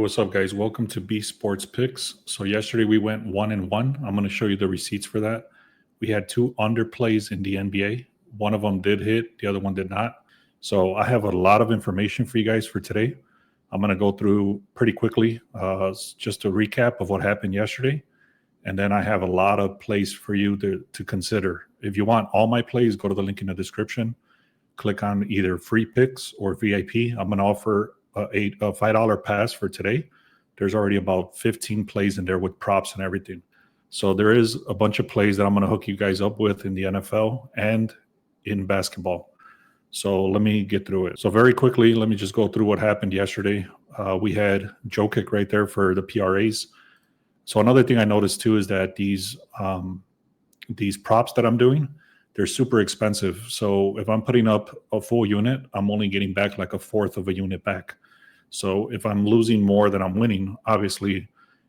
What's up, guys? Welcome to B Sports Picks. So yesterday we went 1-1. I'm going to show you the receipts for that. We had two underplays in the NBA. One of them did hit, the other one did not. So I have a lot of information for you guys for today. I'm going to go through pretty quickly, just a recap of what happened yesterday. And then I have a lot of plays for you to consider. If you want all my plays, go to the link in the description. Click on either free picks or VIP. I'm going to offer a $5 pass for today. There's already about 15 plays in there with props and everything. So there is a bunch of plays that I'm going to hook you guys up with in the NFL and in basketball. So let me get through it. So very quickly, let me just go through what happened yesterday. We had Joe Kick right there for the PRAs. So another thing I noticed too is that these props that I'm doing, they're super expensive. So if I'm putting up a full unit, I'm only getting back like a fourth of a unit back. So if I'm losing more than I'm winning, obviously,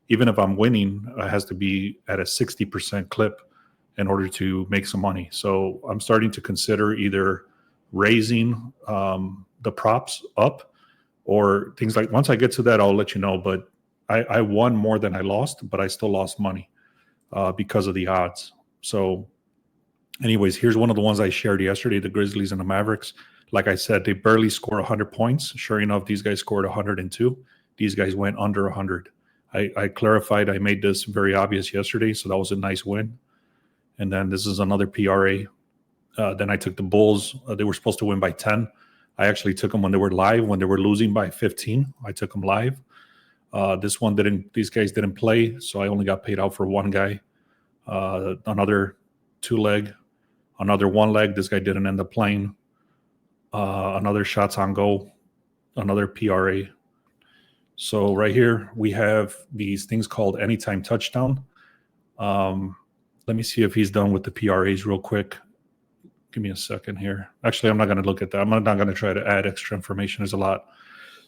even if I'm winning, it has to be at a 60% clip in order to make some money. So I'm starting to consider either raising the props up or things like, once I get to that, I'll let you know. But I won more than I lost, but I still lost money because of the odds. So anyways, here's one of the ones I shared yesterday, the Grizzlies and the Mavericks. Like I said, they barely scored 100 points. Sure enough, these guys scored 102. These guys went under 100. I clarified, I made this very obvious yesterday, so that was a nice win. And then this is another PRA. Then I took the Bulls. They were supposed to win by 10. I actually took them when they were live. When they were losing by 15, I took them live. This one these guys didn't play, so I only got paid out for one guy. Another 2-leg. Another 1-leg, this guy didn't end up playing. Another shots on goal, another PRA. So right here, we have these things called anytime touchdown. Let me see if he's done with the PRAs real quick. Give me a second here. Actually, I'm not going to look at that. I'm not going to try to add extra information. There's a lot.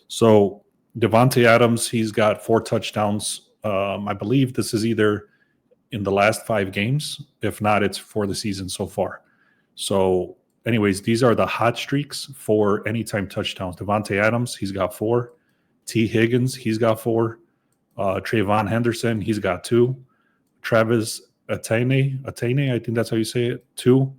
So Devontae Adams, he's got 4 touchdowns. I believe this is either in the last 5 games. If not, it's for the season so far. So anyways, these are the hot streaks for anytime touchdowns. Devontae Adams, he's got 4. T. Higgins, he's got 4. Trayvon Henderson, he's got 2. Travis Etienne, I think that's how you say it, 2.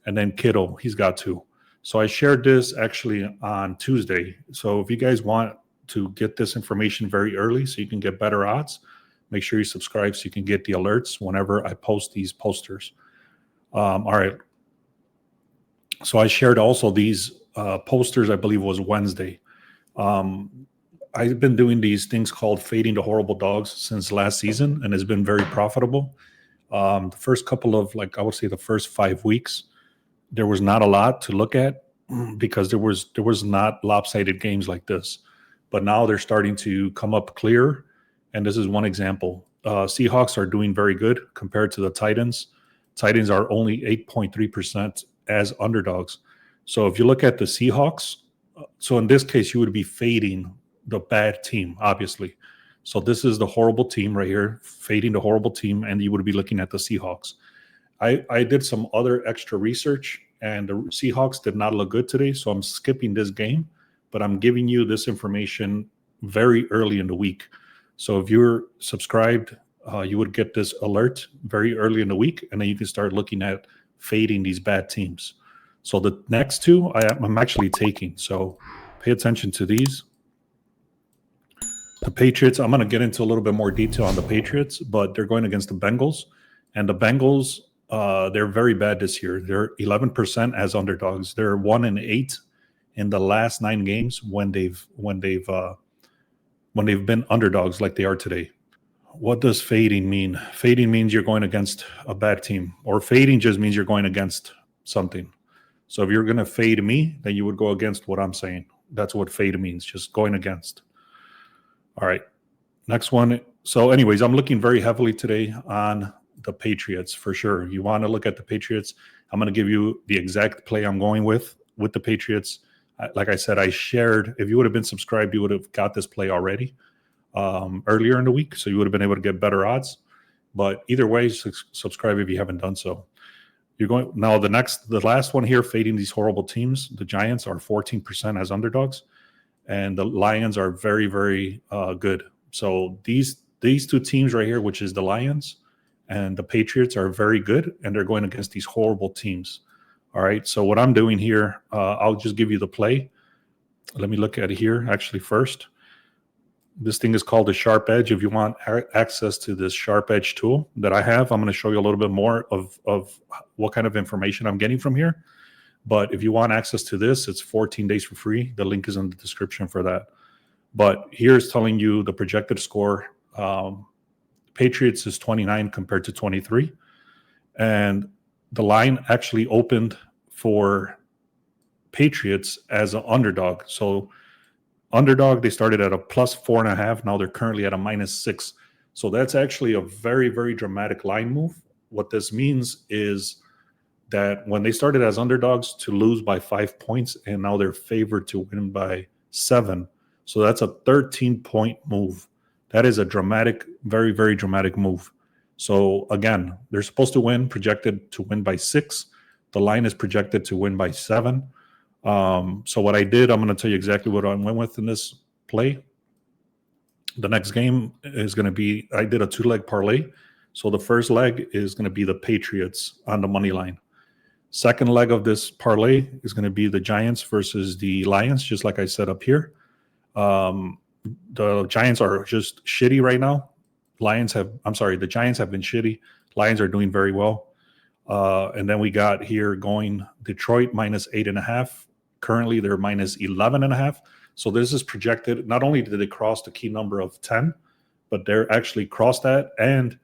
And then Kittle, he's got 2. So I shared this actually on Tuesday. So if you guys want to get this information very early so you can get better odds, make sure you subscribe so you can get the alerts whenever I post these posters. All right. So I shared also these posters, I believe it was Wednesday. I've been doing these things called fading the horrible dogs since last season, and it's been very profitable. The first couple of, I would say the first 5 weeks, there was not a lot to look at because there was not lopsided games like this. But now they're starting to come up clear. And this is one example. Seahawks are doing very good compared to the Titans. Titans are only 8.3% as underdogs. So if you look at the Seahawks, so in this case, you would be fading the bad team, obviously. So this is the horrible team right here, fading the horrible team, and you would be looking at the Seahawks. I did some other extra research, and the Seahawks did not look good today, so I'm skipping this game, but I'm giving you this information very early in the week. So if you're subscribed, you would get this alert very early in the week, and then you can start looking at fading these bad teams. So the next 2 I'm actually taking. So pay attention to these. The Patriots, I'm going to get into a little bit more detail on the Patriots, but they're going against the Bengals. And the Bengals, they're very bad this year. They're 11% as underdogs. They're 1-8 in the last 9 games when they've been underdogs like they are today. What does fading mean? Fading means you're going against a bad team, or fading just means you're going against something. So if you're going to fade me, then you would go against what I'm saying. That's what fade means, just going against. All right, next one. So anyways, I'm looking very heavily today on the Patriots for sure. You want to look at the Patriots. I'm going to give you the exact play I'm going with the Patriots. Like I said, I shared, if you would have been subscribed, you would have got this play already earlier in the week, so you would have been able to get better odds. But either way, subscribe if you haven't done so. You're going now. The last one here, fading these horrible teams. The Giants are 14% as underdogs. and the Lions are very, very good. So these two teams right here, which is the Lions and the Patriots, are very good, and they're going against these horrible teams. All right. So what I'm doing here, I'll just give you the play. Let me look at it here actually first. This thing is called the Sharp Edge. If you want access to this Sharp Edge tool that I have, I'm going to show you a little bit more of what kind of information I'm getting from here. But if you want access to this, it's 14 days for free. The link is in the description for that. But here's telling you the projected score. Patriots is 29 compared to 23. And the line actually opened for Patriots as an underdog. So underdog, they started at a plus 4.5. Now they're currently at a -6. So that's actually a very, very dramatic line move. What this means is that when they started as underdogs to lose by 5 points, and now they're favored to win by 7. So that's a 13-point move. That is a dramatic, very, very dramatic move. So again, they're supposed to win, projected to win by 6. The line is projected to win by 7. So what I did, I'm going to tell you exactly what I went with in this play. The next game is going to be, I did a 2-leg parlay. So the first leg is going to be the Patriots on the money line. Second leg of this parlay is going to be the Giants versus the Lions, just like I said up here. The Giants are just shitty right now. The Giants have been shitty. Lions are doing very well. And then we got here going Detroit -8.5. Currently, they're -11.5. So this is projected. Not only did they cross the key number of 10, but they're actually crossed that, and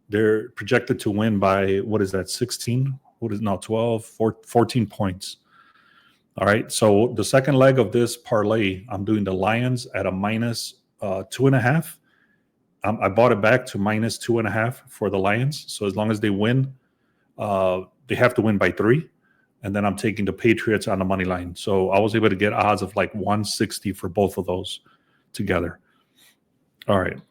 they're projected to win by, what is that, 16? 12, 14 points. All right. So the second leg of this parlay, I'm doing the Lions at a -2.5. I bought it back to -2.5 for the Lions. So as long as they win, they have to win by 3. And then I'm taking the Patriots on the money line. So I was able to get odds of like 160 for both of those together. All right.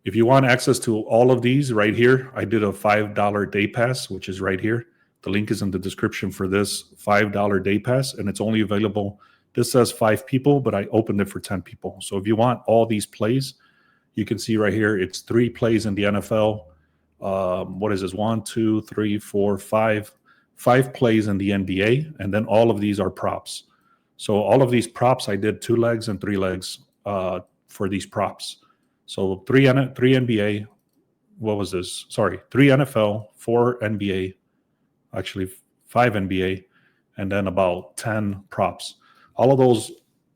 If you want access to all of these right here, I did a $5 day pass, which is right here. The link is in the description for this $5 day pass, and it's only available. This says 5 people, but I opened it for 10 people. So if you want all these plays, you can see right here, it's 3 plays in the NFL. What is this? 1, 2, 3, 4, 5. 5 plays in the NBA, and then all of these are props. So all of these props, I did 2 legs and 3 legs for these props. So 3 NBA. What was this? Sorry, 3 NFL, 4 NBA. Actually 5 NBA, and then about 10 props. All of those,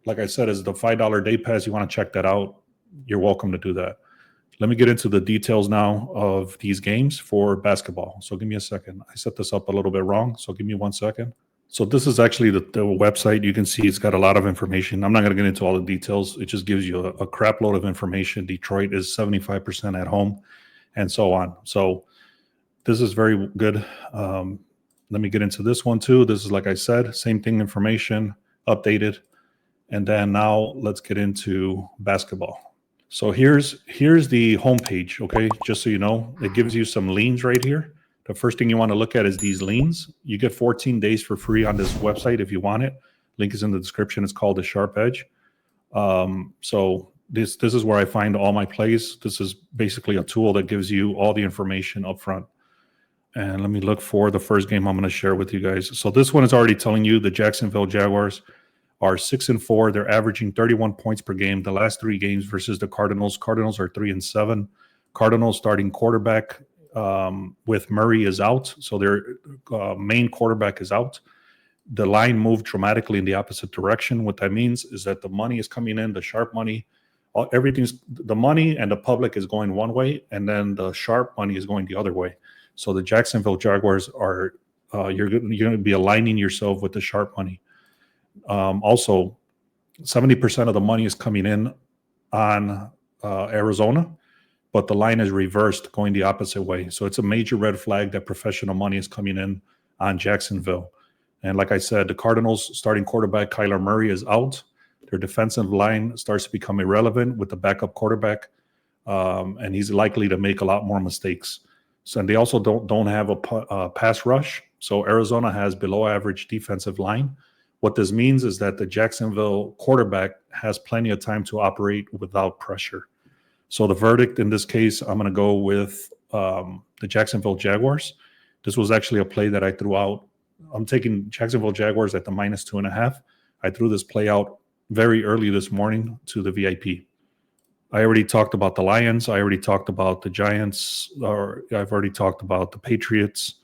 like I said, is the $5 day pass. You want to check that out, you're welcome to do that. Let me get into the details now of these games for basketball. So give me a second. I set this up a little bit wrong, so give me 1 second. So this is actually the website. You can see it's got a lot of information. I'm not going to get into all the details. It just gives you a crap load of information. Detroit is 75% at home, and so on. So this is very good. Let me get into this one too. This is, like I said, same thing, information updated. And then now let's get into basketball. So here's the homepage, okay? Just so you know, it gives you some leans right here. The first thing you want to look at is these leans. You get 14 days for free on this website if you want it. Link is in the description. It's called the Sharp Edge. So this is where I find all my plays. This is basically a tool that gives you all the information up front. And let me look for the first game I'm going to share with you guys. So this one is already telling you the Jacksonville Jaguars are 6-4. They're averaging 31 points per game. The last 3 games versus the Cardinals. Cardinals are 3-7. Cardinals starting quarterback with Murray is out. So their main quarterback is out. The line moved dramatically in the opposite direction. What that means is that the money is coming in, the sharp money. The money and the public is going one way, and then the sharp money is going the other way. So the Jacksonville Jaguars are you're going to be aligning yourself with the sharp money. Also, 70% of the money is coming in on Arizona, but the line is reversed, going the opposite way. So it's a major red flag that professional money is coming in on Jacksonville. And like I said, the Cardinals starting quarterback Kyler Murray is out. Their defensive line starts to become irrelevant with the backup quarterback, and he's likely to make a lot more mistakes. So, and they also don't have a pass rush. So Arizona has below average defensive line, What this means is that the Jacksonville quarterback has plenty of time to operate without pressure. So the verdict in this case, I'm going to go with the Jacksonville Jaguars. This was actually a play that I threw out. I'm taking Jacksonville Jaguars at the -2.5. I threw this play out very early this morning to the VIP. I already talked about the Lions. I already talked about the Giants, or I've already talked about the Patriots.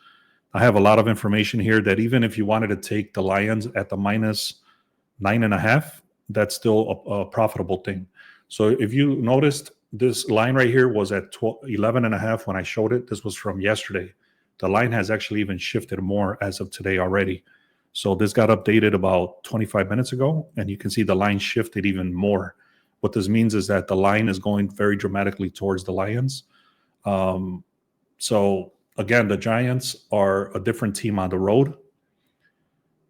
I have a lot of information here that even if you wanted to take the Lions at the -9.5, that's still a profitable thing. So if you noticed, this line right here was at 11.5 when I showed it. This was from yesterday. The line has actually even shifted more as of today already. So this got updated about 25 minutes ago, and you can see the line shifted even more. What this means is that the line is going very dramatically towards the Lions. So again, the Giants are a different team on the road.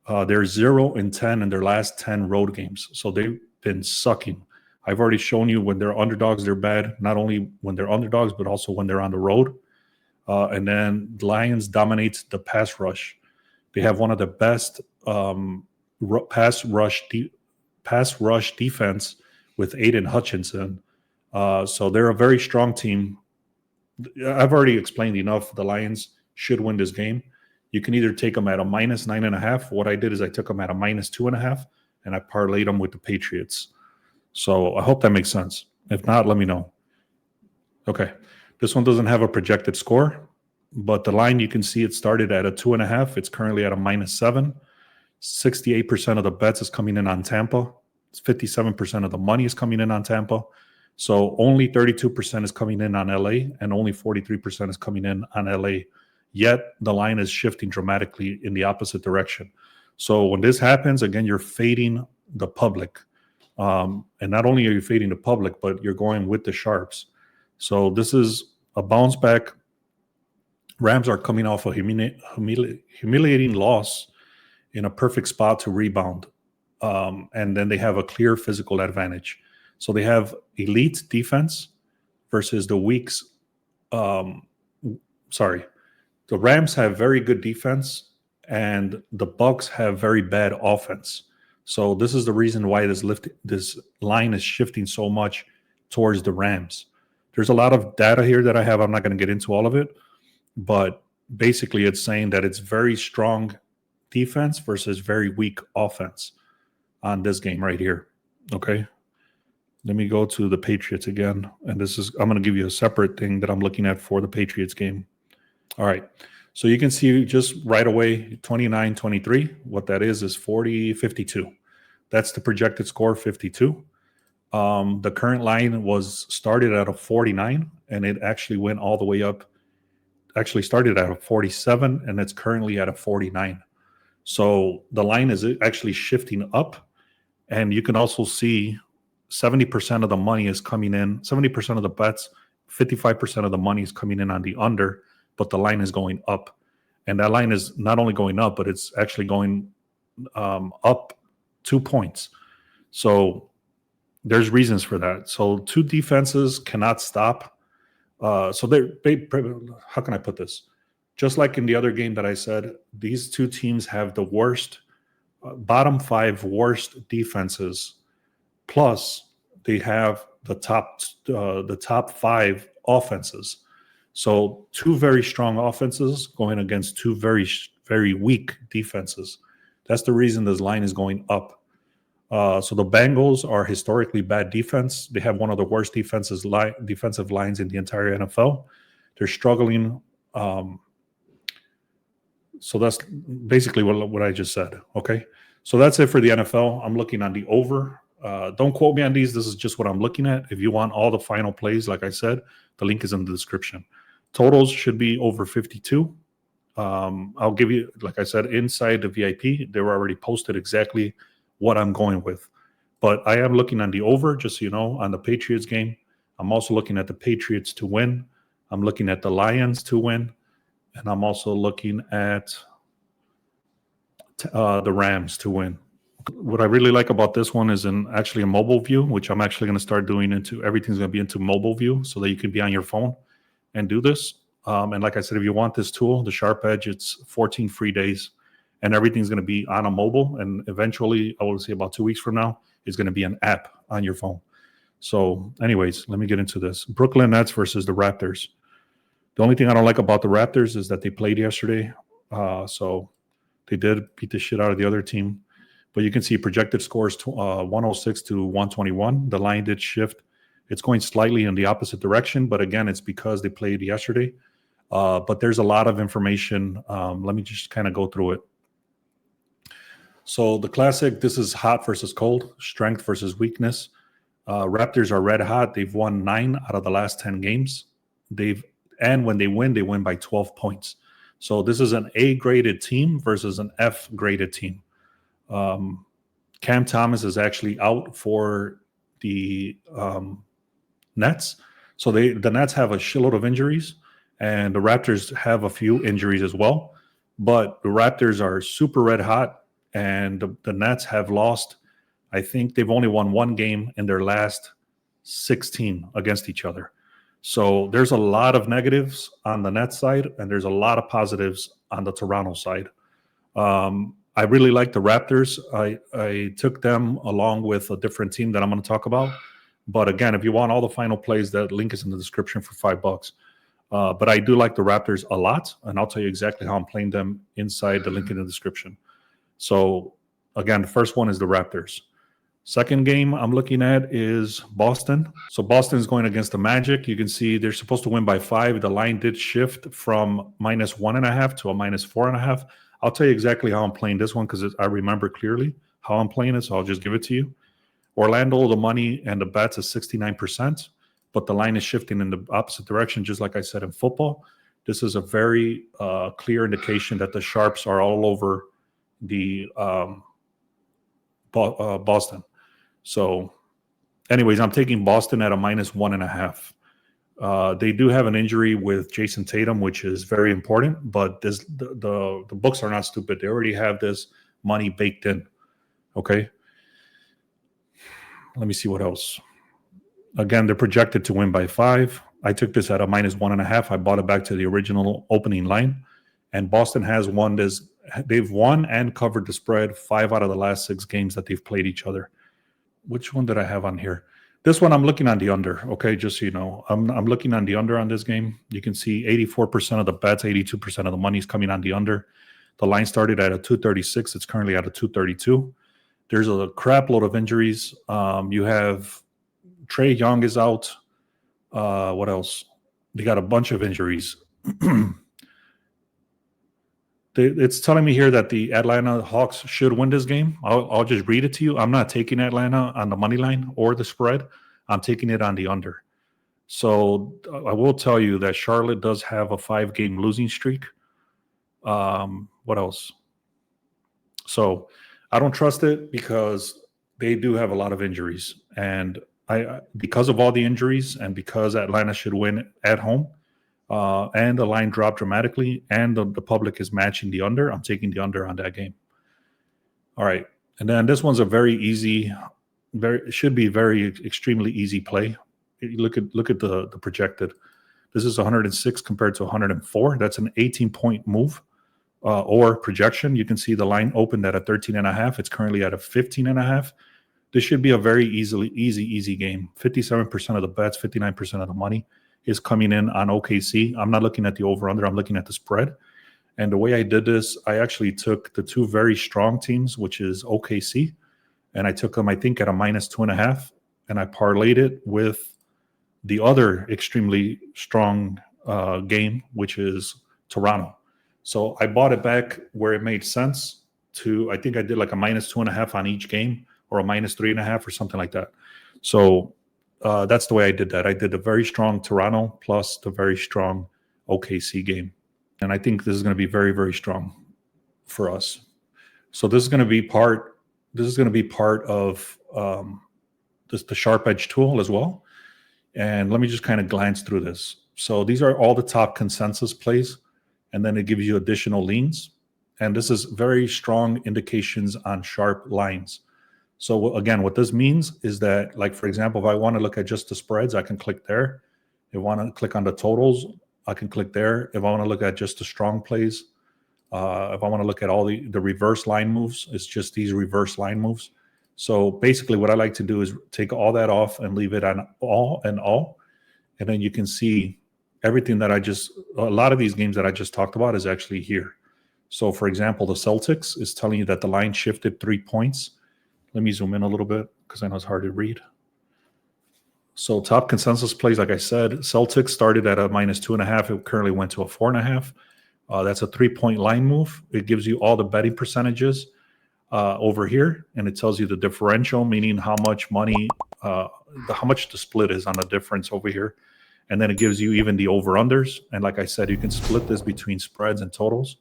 They're 0-10 in their last 10 road games. So they've been sucking. I've already shown you when they're underdogs, they're bad. Not only when they're underdogs, but also when they're on the road. And then the Lions dominate the pass rush. They have one of the best pass rush defense with Aiden Hutchinson. So they're a very strong team. I've already explained enough. The Lions should win this game. You can either take them at a -9.5. What I did is I took them at a -2.5, and I parlayed them with the Patriots. So I hope that makes sense. If not, let me know. Okay. This one doesn't have a projected score, but the line, you can see it started at a 2.5. It's currently at a -7. 68% of the bets is coming in on Tampa. 57% of the money is coming in on Tampa. So only 32% is coming in on LA, and only 43% is coming in on LA. Yet the line is shifting dramatically in the opposite direction. So when this happens, again, you're fading the public. And not only are you fading the public, but you're going with the sharps. So this is a bounce back. Rams are coming off a humiliating loss in a perfect spot to rebound. And then they have a clear physical advantage. So they have elite defense versus the the Rams have very good defense, and the Bucs have very bad offense. So this is the reason why this line is shifting so much towards the Rams. There's a lot of data here that I have. I'm not going to get into all of it, but basically it's saying that it's very strong defense versus very weak offense on this game right here. Okay. Let me go to the Patriots again. And I'm going to give you a separate thing that I'm looking at for the Patriots game. All right. So you can see just right away, 29-23. What that is 40-52. That's the projected score, 52. The current line was started at a 49, and it actually went all the way up. Actually started at a 47, and it's currently at a 49. So the line is actually shifting up. And you can also see 70% of the money is coming in, 70% of the bets, 55% of the money is coming in on the under, but the line is going up. And that line is not only going up, but it's actually going up 2 points. So there's reasons for that. So two defenses cannot stop. How can I put this? Just like in the other game that I said, these two teams have the worst, bottom 5 worst defenses. Plus, they have the top 5 offenses. So two very strong offenses going against two very, very weak defenses. That's the reason this line is going up. So the Bengals are historically bad defense. They have one of the worst defensive lines in the entire NFL. They're struggling. So that's basically what I just said. Okay. So that's it for the NFL. I'm looking on the over. Don't quote me on these. This is just what I'm looking at. If you want all the final plays, like I said, the link is in the description. Totals should be over 52. I'll give you, like I said, inside the VIP, they were already posted exactly what I'm going with. But I am looking on the over, just so you know, on the Patriots game. I'm also looking at the Patriots to win. I'm looking at the Lions to win. And I'm also looking at the Rams to win. What I really like about this one is actually a mobile view, which I'm actually going to start doing everything's going to be into mobile view so that you can be on your phone and do this. And like I said, if you want this tool, the Sharp Edge, it's 14 free days. and everything's going to be on a mobile. And eventually, I will say about 2 weeks from now, it's going to be an app on your phone. So anyways, let me get into this. Brooklyn Nets versus the Raptors. The only thing I don't like about the Raptors is that they played yesterday. So they did beat the shit out of the other team. But you can see projected scores 106 to 121. The line did shift. It's going slightly in the opposite direction. But again, it's because they played yesterday. But there's a lot of information. Let me just kind of go through it. So the classic, this is hot versus cold, strength versus weakness. Raptors are red hot. They've won 9 out of the last 10 games. And when they win by 12 points. So this is an A-graded team versus an F-graded team. Cam Thomas is actually out for the Nets. So the Nets have a shitload of injuries, and the Raptors have a few injuries as well. But the Raptors are super red hot, and the Nets have lost. I think they've only won 1 game in their last 16 against each other. So there's a lot of negatives on the Nets side, and there's a lot of positives on the Toronto side. I really like the Raptors. I took them along with a different team that I'm going to talk about. But again, if you want all the final plays, that link is in the description for $5. But I do like the Raptors a lot, and I'll tell you exactly how I'm playing them inside the link in the description. So again, the first one is the Raptors. Second game I'm looking at is Boston. So Boston is going against the Magic. You can see they're supposed to win by 5. The line did shift from -1.5 to a -4.5. I'll tell you exactly how I'm playing this one because I remember clearly how I'm playing it, so I'll just give it to you. Orlando, the money and the bets is 69%, but the line is shifting in the opposite direction, just like I said in football. This is a very clear indication that the sharps are all over the Boston. So anyways, I'm taking Boston at a -1.5. They do have an injury with Jason Tatum, which is very important, but the books are not stupid. They already have this money baked in. Okay. Let me see what else. Again, they're projected to win by 5. I took this at a -1.5. I bought it back to the original opening line, and Boston has won this. They've won and covered the spread 5 out of the last 6 games that they've played each other. Which one did I have on here? This one I'm looking on the under, okay, just so you know. I'm looking on the under on this game. You can see 84% of the bets, 82% of the money is coming on the under. The line started at a 236. It's currently at a 232. There's a crap load of injuries. You have Trae Young is out. What else? They got a bunch of injuries. It's telling me here that the Atlanta Hawks should win this game. I'll just read it to you. I'm not taking Atlanta on the money line or the spread. I'm taking it on the under. So I will tell you that Charlotte does have a 5-game losing streak. What else? So I don't trust it because they do have a lot of injuries. And because of all the injuries and because Atlanta should win at home, and the line dropped dramatically, and the public is matching the under, I'm taking the under on that game. All right. And then this one's a very easy, should be very extremely easy play. You look at the projected. This is 106 compared to 104. That's an 18-point move or projection. You can see the line opened at a 13.5. It's currently at a 15.5. This should be a very easy game. 57% of the bets, 59% of the money is coming in on OKC. I'm not looking at the over-under. I'm looking at the spread. And the way I did this, I actually took the 2 very strong teams, which is OKC, and I took them, I think, at a -2.5, and I parlayed it with the other extremely strong game, which is Toronto. So I bought it back where it made sense to, I think I did like a -2.5 on each game or a -3.5 or something like that. So that's the way I did that. I did a very strong Toronto plus the very strong OKC game. And I think this is going to be very, very strong for us. So this is going to be part of the Sharp Edge tool as well. And let me just kind of glance through this. So these are all the top consensus plays, and then it gives you additional leans. And this is very strong indications on sharp lines. So again, what this means is that, like, for example, if I want to look at just the spreads, I can click there. If I want to click on the totals, I can click there. If I want to look at just the strong plays, If I want to look at all the reverse line moves, it's just these reverse line moves. So basically what I like to do is take all that off and leave it on all. And then you can see everything that a lot of these games that I just talked about is actually here. So for example, the Celtics is telling you that the line shifted 3 points. Let me zoom in a little bit because I know it's hard to read. So top consensus plays, like I said, Celtics started at a -2.5. It currently went to a 4.5. That's a 3-point line move. It gives you all the betting percentages over here, and it tells you the differential, meaning how much money, how much the split is on the difference over here. And then it gives you even the over-unders. And like I said, you can split this between spreads and totals.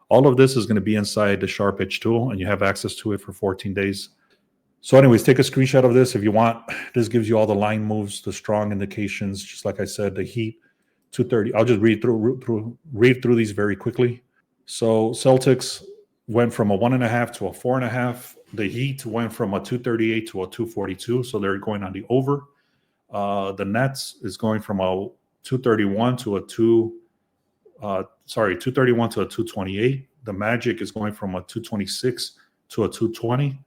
All of this is going to be inside the Sharp Edge tool, and you have access to it for 14 days. So anyways, take a screenshot of this if you want. This gives you all the line moves, the strong indications, just like I said, the Heat, 230. I'll just read through these very quickly. So Celtics went from a 1.5 to a 4.5. The Heat went from a 238 to a 242, so they're going on the over. The Nets is going from a 231 to a 228. The Magic is going from a 226 to a 220.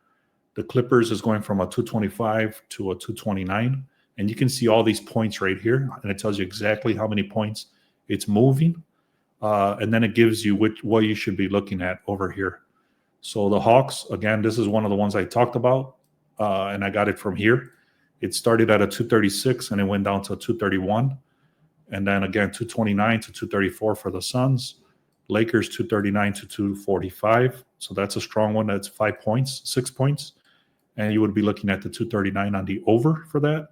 The Clippers is going from a 225 to a 229. And you can see all these points right here. And it tells you exactly how many points it's moving. And then it gives you what you should be looking at over here. So the Hawks, again, this is one of the ones I talked about. And I got it from here. It started at a 236 and it went down to a 231. And then again, 229 to 234 for the Suns. Lakers, 239 to 245. So that's a strong one. That's 6 points. And you would be looking at the 239 on the over for that.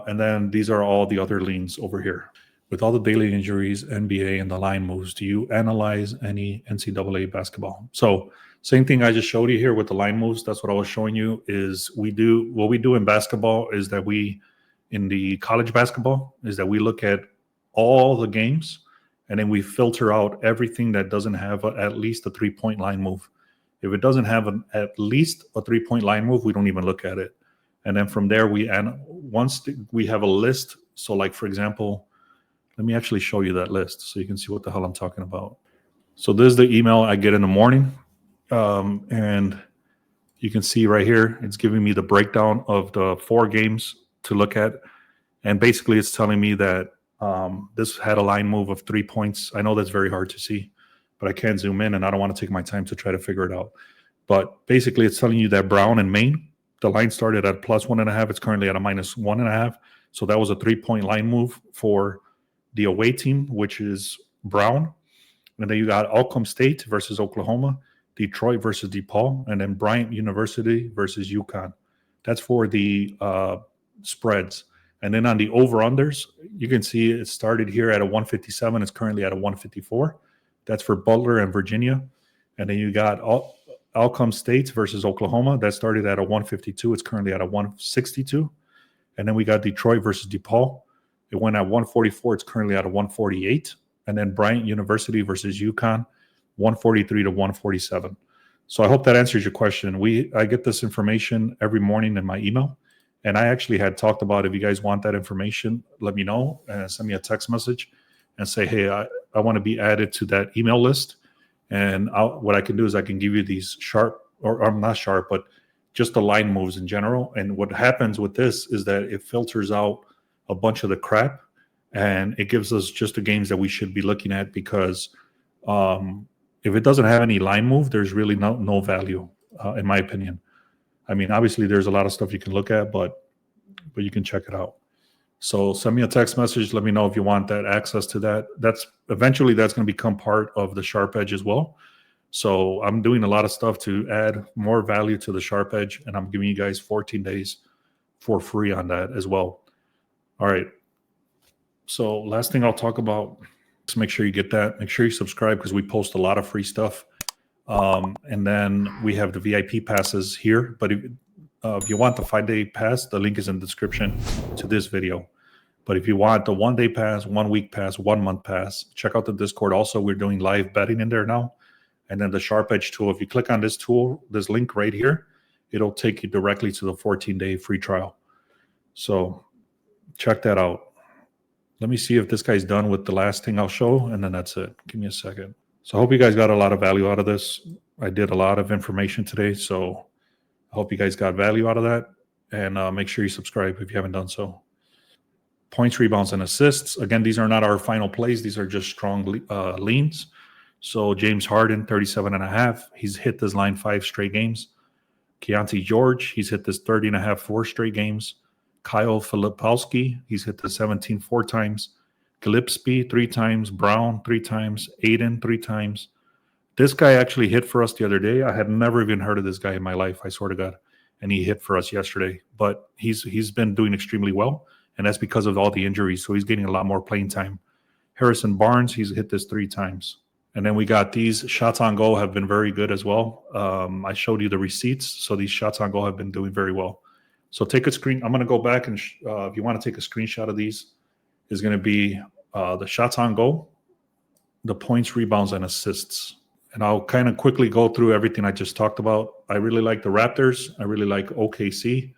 And then these are all the other leans over here. With all the daily injuries, NBA, and the line moves, do you analyze any NCAA basketball? So same thing I just showed you here with the line moves. That's what I was showing you is what we do in basketball is that in the college basketball, is that we look at all the games and then we filter out everything that doesn't have at least a 3-point line move. If it doesn't have at least a 3-point line move, we don't even look at it. And then from there, once we have a list. So like, for example, let me actually show you that list so you can see what the hell I'm talking about. So this is the email I get in the morning. And you can see right here, it's giving me the breakdown of the 4 games to look at. And basically it's telling me that this had a line move of 3 points. I know that's very hard to see, but I can't zoom in and I don't want to take my time to try to figure it out. But basically it's telling you that Brown and Maine, the line started at +1.5. It's currently at a -1.5. So that was a 3-point line move for the away team, which is Brown. And then you got Alcorn State versus Oklahoma, Detroit versus DePaul, and then Bryant University versus UConn. That's for the spreads. And then on the over-unders, you can see it started here at a 157. It's currently at a 154. That's for Butler and Virginia. And then you got Alcorn State versus Oklahoma. That started at a 152. It's currently at a 162. And then we got Detroit versus DePaul. It went at 144. It's currently at a 148. And then Bryant University versus UConn, 143 to 147. So I hope that answers your question. I get this information every morning in my email. And I actually had talked about, if you guys want that information, let me know and send me a text message and say, hey, I want to be added to that email list. And what I can do is I can give you these I'm not sharp, but just the line moves in general. And what happens with this is that it filters out a bunch of the crap and it gives us just the games that we should be looking at, because if it doesn't have any line move, there's really no value, in my opinion. I mean, obviously there's a lot of stuff you can look at, but you can check it out. So send me a text message. Let me know if you want that access to that. Eventually that's going to become part of the Sharp Edge as well. So I'm doing a lot of stuff to add more value to the Sharp Edge, and I'm giving you guys 14 days for free on that as well. All right. So last thing I'll talk about, just make sure you get that. Make sure you subscribe because we post a lot of free stuff. And then we have the VIP passes here. But if you want the 5-day pass, the link is in the description to this video. But if you want the 1-day pass, 1 week pass, 1 month pass, check out the Discord. Also, we're doing live betting in there now. And then the Sharp Edge tool. If you click on this tool, this link right here, it'll take you directly to the 14-day free trial. So check that out. Let me see if this guy's done with the last thing I'll show, and then that's it. Give me a second. So I hope you guys got a lot of value out of this. I did a lot of information today, so I hope you guys got value out of that. And make sure you subscribe if you haven't done so. Points, rebounds, and assists. Again, these are not our final plays. These are just strong leans. So James Harden, 37.5. He's hit this line 5 straight games. Keontae George, he's hit this 30.5 4 straight games. Kyle Filipowski, he's hit this 17 4 times. Gillespie 3 times. Brown 3 times. Aiden 3 times. This guy actually hit for us the other day. I had never even heard of this guy in my life, I swear to God. And he hit for us yesterday. But he's been doing extremely well, and that's because of all the injuries. So he's getting a lot more playing time. Harrison Barnes, he's hit this 3 times. And then we got these shots on goal have been very good as well. I showed you the receipts. So these shots on goal have been doing very well. So take a screen. I'm going to go back and if you want to take a screenshot of these, is going to be the shots on goal, the points, rebounds, and assists. And I'll kind of quickly go through everything I just talked about. I really like the Raptors. I really like OKC.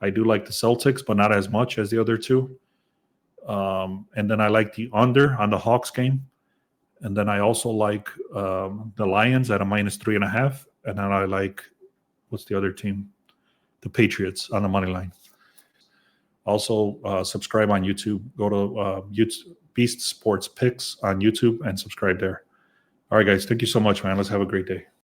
I do like the Celtics, but not as much as the other two. And then I like the under on the Hawks game. And then I also like the Lions at a -3.5. And then I like, what's the other team? The Patriots on the money line. Also, subscribe on YouTube. Go to YouTube, Beast Sports Picks on YouTube and subscribe there. All right, guys. Thank you so much, man. Let's have a great day.